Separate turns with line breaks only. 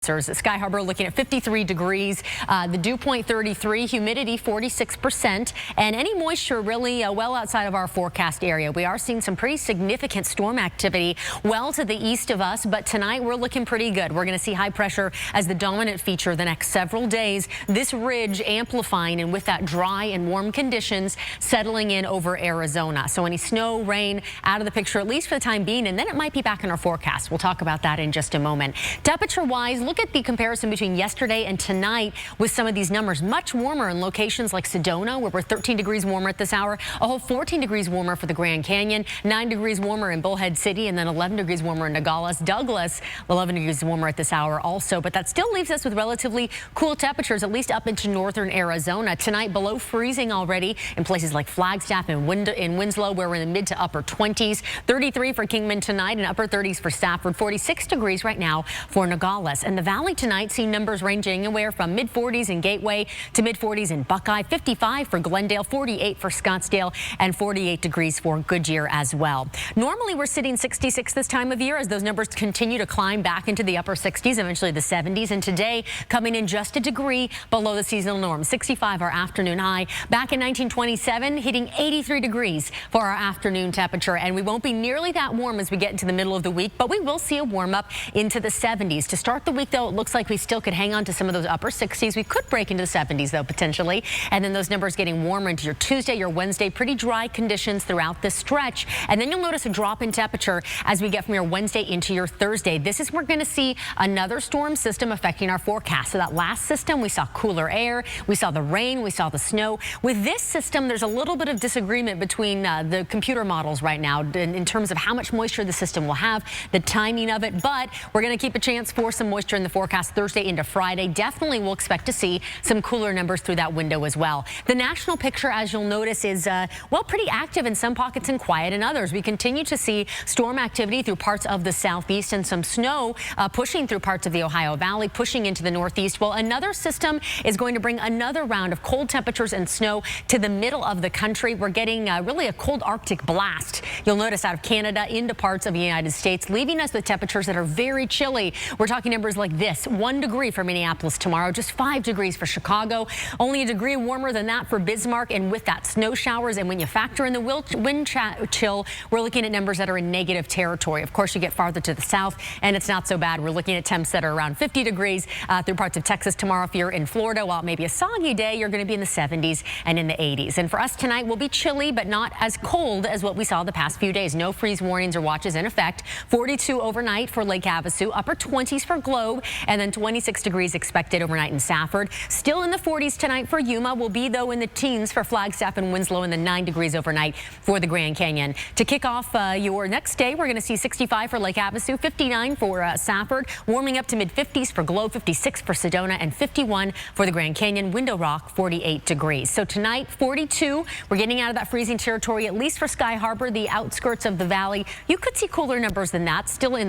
sensors. Sky Harbor looking at 53 degrees, the dew point 33, humidity 46%, and any moisture really well outside of our forecast area. We are seeing some pretty significant storm activity well to the east of us, but tonight we're looking pretty good. We're going to see high pressure as the dominant feature the next several days. This ridge amplifying, and with that dry and warm conditions settling in over Arizona. So any snow, rain out of the picture, at least for the time being, and then it might be back in our forecast. We'll talk about that in just a moment. Temperature-wise, look at the comparison between yesterday and tonight with some of these numbers. Much warmer in locations like Sedona, where we're 13 degrees warmer at this hour, a whole 14 degrees warmer for the Grand Canyon, 9 degrees warmer in Bullhead City, and then 11 degrees warmer in Nogales. Douglas, 11 degrees warmer at this hour also, but that still leaves us with relatively cool temperatures, at least up into northern Arizona. Tonight, below freezing already in places like Flagstaff and Winslow, where we're in the mid to upper 20s. 33 for Kingman tonight, and upper 30s for Stafford. 46 degrees right now for Nogales. And the Valley tonight, see numbers ranging anywhere from mid 40s in Gateway to mid 40s in Buckeye. 55 for Glendale, 48 for Scottsdale, and 48 degrees for Goodyear as well. Normally, we're sitting 66 this time of year as those numbers continue to climb back into the upper 60s, eventually the 70s. And today, coming in just a degree below the seasonal norm. 65 our afternoon high. Back in 1927, hitting 83 degrees for our afternoon temperature. And we won't be nearly that warm as we get into the middle of the week, but we will see a warm up into the 70s. To start the week, though, it looks like we still could hang on to some of those upper 60s. We could break into the 70s, though, potentially. And then those numbers getting warmer into your Tuesday, your Wednesday. Pretty dry conditions throughout this stretch. And then you'll notice a drop in temperature as we get from your Wednesday into your Thursday. This is where we're going to see another storm system affecting our forecast. So that last system, we saw cooler air, we saw the rain, we saw the snow. With this system, there's a little bit of disagreement between the computer models right now in terms of how much moisture the system will have, the timing of it, but we're going to keep a chance for some moisture in the forecast Thursday into Friday. Definitely we'll expect to see some cooler numbers through that window as well. The national picture, as you'll notice, is well, pretty active in some pockets and quiet in others. We continue to see storm activity through parts of the southeast and some snow pushing through parts of the Ohio Valley, pushing into the northeast. Well, another system is going to bring another round of cold temperatures and snow to the middle of the country. We're getting really a cold Arctic blast. You'll notice out of Canada into parts of the United States, leaving us with temperatures that are very chilly. We're talking numbers like this: 1 degree for Minneapolis tomorrow, just 5 degrees for Chicago, only a degree warmer than that for Bismarck, and with that snow showers. And when you factor in the wind chill, we're looking at numbers that are in negative territory. Of course, you get farther to the south and it's not so bad. We're looking at temps that are around 50 degrees through parts of Texas tomorrow. If you're in Florida, while it may be a soggy day, you're going to be in the 70s and in the 80s. And for us tonight, we'll be chilly, but not as cold as what we saw the past few days. No freeze warnings or watches in effect. 42 overnight for Lake Havasu, upper 20s for Globe, and then 26 degrees expected overnight in Safford. Still in the 40s tonight for Yuma. We'll be, though, in the teens for Flagstaff and Winslow, and the 9 degrees overnight for the Grand Canyon. To kick off your next day, we're going to see 65 for Lake Havasu, 59 for Safford, warming up to mid-50s for Globe, 56 for Sedona, and 51 for the Grand Canyon. Window Rock, 48 degrees. So tonight, 42. We're getting out of that freezing territory, at least for Sky Harbor, the outskirts of the valley. You could see cooler numbers than that, still in the